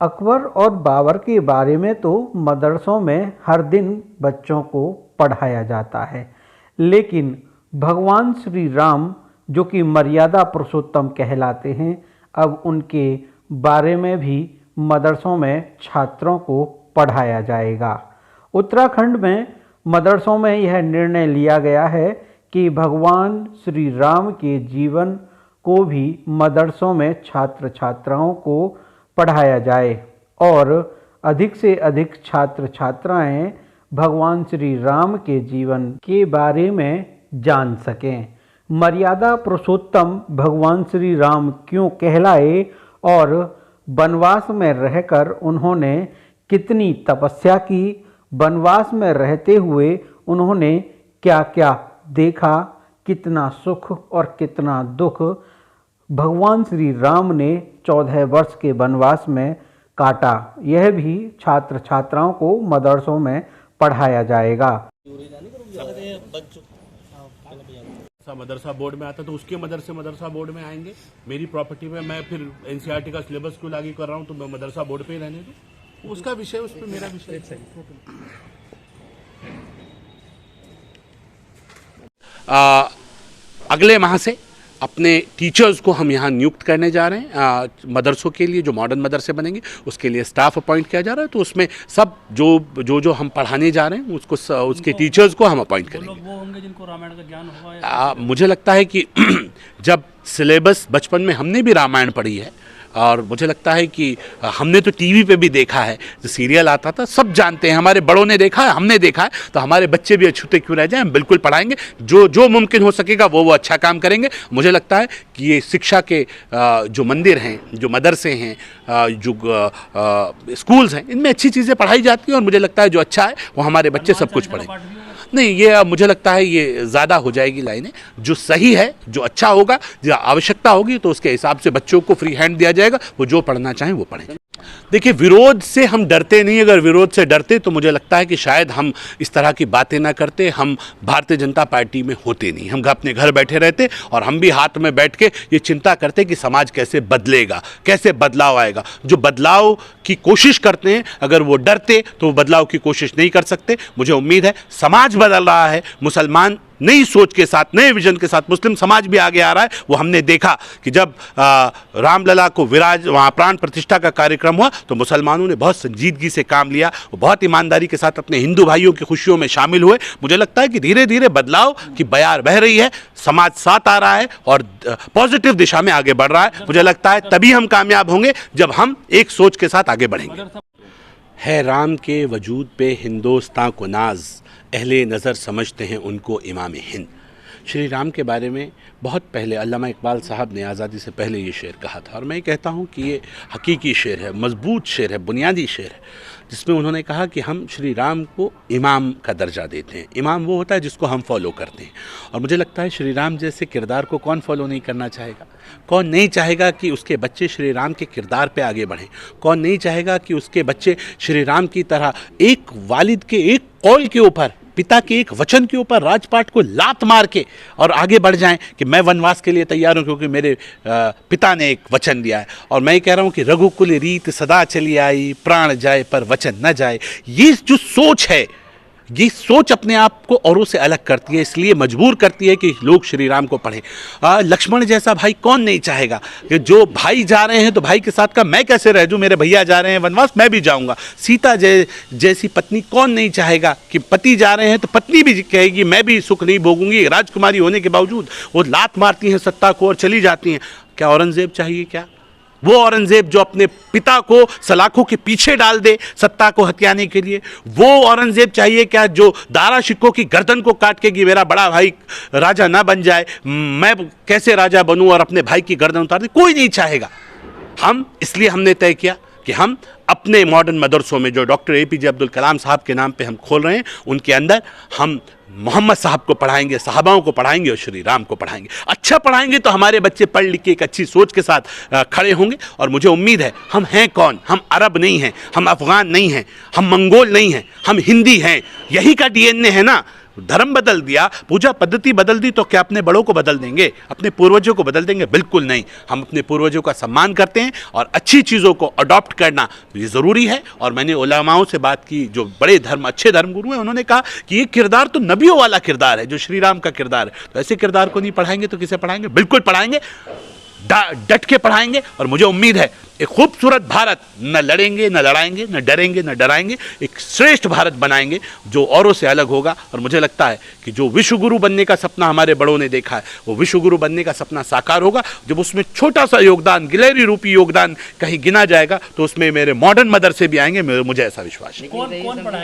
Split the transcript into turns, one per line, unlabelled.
अकबर और बाबर के बारे में तो मदरसों में हर दिन बच्चों को पढ़ाया जाता है, लेकिन भगवान श्री राम जो कि मर्यादा पुरुषोत्तम कहलाते हैं, अब उनके बारे में भी मदरसों में छात्रों को पढ़ाया जाएगा। उत्तराखंड में मदरसों में यह निर्णय लिया गया है कि भगवान श्री राम के जीवन को भी मदरसों में छात्र छात्राओं को पढ़ाया जाए और अधिक से अधिक छात्र छात्राएं भगवान श्री राम के जीवन के बारे में जान सकें। मर्यादा पुरुषोत्तम भगवान श्री राम क्यों कहलाए और वनवास में रहकर उन्होंने कितनी तपस्या की, वनवास में रहते हुए उन्होंने क्या क्या देखा, कितना सुख और कितना दुख भगवान श्री राम ने 14 वर्ष के वनवास में काटा, यह भी छात्र छात्राओं को मदरसों में पढ़ाया जाएगा।
मदरसा बोर्ड में आता तो उसके मदरसा बोर्ड में आएंगे। मेरी प्रॉपर्टी में मैं फिर एनसीईआरटी का सिलेबस क्यों लागू कर रहा हूँ, तो मैं मदरसा बोर्ड पे ही रहने दूँ। उसका विषय, उस पर मेरा विषय। अगले माह से अपने टीचर्स को हम यहाँ नियुक्त करने जा रहे हैं। मदरसों के लिए जो मॉडर्न मदरसे बनेंगे उसके लिए स्टाफ अपॉइंट किया जा रहा है, तो उसमें सब जो हम पढ़ाने जा रहे हैं उसके टीचर्स को हम अपॉइंट करेंगे। वो होंगे जिनको रामायण का ज्ञान होगा। मुझे लगता है कि जब सिलेबस, बचपन में हमने भी रामायण पढ़ी है और मुझे लगता है कि हमने तो टीवी पे भी देखा है, जो सीरियल आता था, सब जानते हैं, हमारे बड़ों ने देखा है, हमने देखा है, तो हमारे बच्चे भी अछूते क्यों रह जाएं। हम बिल्कुल पढ़ाएंगे, जो मुमकिन हो सकेगा वो अच्छा काम करेंगे। मुझे लगता है कि ये शिक्षा के जो मंदिर हैं, जो मदरसे हैं, जो स्कूल्स हैं, इनमें अच्छी चीज़ें पढ़ाई जाती हैं और मुझे लगता है जो अच्छा है वो हमारे बच्चे सब कुछ पढ़ेंगे। नहीं, ये मुझे लगता है ये ज़्यादा हो जाएगी लाइनें। जो सही है, जो अच्छा होगा, जो आवश्यकता होगी, तो उसके हिसाब से बच्चों को फ्री हैंड दिया जाएगा, वो जो पढ़ना चाहें वो पढ़ें। देखिए, विरोध से हम डरते नहीं। अगर विरोध से डरते तो मुझे लगता है कि शायद हम इस तरह की बातें ना करते, हम भारतीय जनता पार्टी में होते नहीं, हम अपने घर बैठे रहते और हम भी हाथ में बैठ के ये चिंता करते कि समाज कैसे बदलेगा, कैसे बदलाव आएगा। जो बदलाव की कोशिश करते हैं, अगर वो डरते तो वो बदलाव की कोशिश नहीं कर सकते। मुझे उम्मीद है समाज बदल रहा है, मुसलमान नई सोच के साथ, नए विजन के साथ, मुस्लिम समाज भी आगे आ रहा है। वो हमने देखा कि जब रामलला को वहाँ प्राण प्रतिष्ठा का कार्यक्रम हुआ तो मुसलमानों ने बहुत संजीदगी से काम लिया, वो बहुत ईमानदारी के साथ अपने हिंदू भाइयों की खुशियों में शामिल हुए। मुझे लगता है कि धीरे धीरे बदलाव की बयार बह रही है, समाज साथ आ रहा है और पॉजिटिव दिशा में आगे बढ़ रहा है। मुझे लगता है तभी हम कामयाब होंगे जब हम एक सोच के साथ आगे बढ़ेंगे। है राम के वजूद पे हिंदुस्तां को नाज, अहले नज़र समझते हैं उनको इमाम हिंद। श्री राम के बारे में बहुत पहले अल्लामा इकबाल साहब ने आज़ादी से पहले ये शेर कहा था और मैं कहता हूँ कि ये हकीकी शेर है, मजबूत शेर है, बुनियादी शेर है, जिसमें उन्होंने कहा कि हम श्री राम को इमाम का दर्जा देते हैं। इमाम वो होता है जिसको हम फॉलो करते हैं और मुझे लगता है श्री राम जैसे किरदार को कौन फॉलो नहीं करना चाहेगा। कौन नहीं चाहेगा कि उसके बच्चे श्री राम के किरदार पे आगे बढ़ें। कौन नहीं चाहेगा कि उसके बच्चे श्री राम की तरह एक वालिद के एक कौल के ऊपर, पिता के एक वचन के ऊपर राजपाट को लात मार के और आगे बढ़ जाएं कि मैं वनवास के लिए तैयार हूं क्योंकि मेरे पिता ने एक वचन दिया है। और मैं कह रहा हूं कि रघुकुल रीत सदा चली आई, प्राण जाए पर वचन न जाए। ये जो सोच है, ये सोच अपने आप को औरों से अलग करती है, इसलिए मजबूर करती है कि लोग श्री राम को पढ़ें। लक्ष्मण जैसा भाई कौन नहीं चाहेगा कि जो भाई जा रहे हैं तो भाई के साथ का मैं कैसे रह जाऊं, मेरे भैया जा रहे हैं वनवास, मैं भी जाऊंगा। सीता जैसी पत्नी कौन नहीं चाहेगा कि पति जा रहे हैं तो पत्नी भी कहेगी मैं भी सुख नहीं भोगूंगी। राजकुमारी होने के बावजूद वो लात मारती हैं सत्ता को और चली जाती हैं। क्या औरंगजेब चाहिए? क्या वो औरंगजेब जो अपने पिता को सलाखों के पीछे डाल दे सत्ता को हथियाने के लिए? वो औरंगजेब चाहिए क्या जो दारा शिकों की गर्दन को काट के कि मेरा बड़ा भाई राजा ना बन जाए, मैं कैसे राजा बनूं और अपने भाई की गर्दन उतार दे? कोई नहीं चाहेगा। इसलिए हमने तय किया कि हम अपने मॉडर्न मदरसों में जो डॉक्टर APJ अब्दुल कलाम साहब के नाम पे हम खोल रहे हैं, उनके अंदर हम मोहम्मद साहब को पढ़ाएंगे, सहाबाओं को पढ़ाएंगे और श्री राम को पढ़ाएंगे। अच्छा पढ़ाएंगे तो हमारे बच्चे पढ़ लिख के एक अच्छी सोच के साथ खड़े होंगे। और मुझे उम्मीद है, हम हैं कौन? हम अरब नहीं हैं, हम अफगान नहीं हैं, हम मंगोल नहीं हैं, हम हिंदी हैं। यही का DNA है ना। धर्म बदल दिया, पूजा पद्धति बदल दी, तो क्या अपने बड़ों को बदल देंगे, अपने पूर्वजों को बदल देंगे? बिल्कुल नहीं। हम अपने पूर्वजों का सम्मान करते हैं और अच्छी चीज़ों को अडॉप्ट करना ये ज़रूरी है। और मैंने उलमाओं से बात की, जो बड़े धर्म अच्छे धर्मगुरु हैं, उन्होंने कहा कि ये किरदार तो नबियों वाला किरदार है, जो श्री राम का किरदार है। तो ऐसे किरदार को नहीं पढ़ाएंगे तो किसे पढ़ाएंगे? बिल्कुल पढ़ाएंगे, डट के पढ़ाएंगे। और मुझे उम्मीद है एक खूबसूरत भारत, न लड़ेंगे, न लड़ाएंगे, न डरेंगे, न डराएंगे, एक श्रेष्ठ भारत बनाएंगे जो औरों से अलग होगा। और मुझे लगता है कि जो विश्वगुरु बनने का सपना हमारे बड़ों ने देखा है, वो विश्वगुरु बनने का सपना साकार होगा। जब उसमें छोटा सा योगदान, गिलहरी रूपी योगदान कहीं गिना जाएगा, तो उसमें मेरे मॉडर्न मदर से भी आएंगे, मुझे ऐसा विश्वास है।
कौन पढ़ाएगा?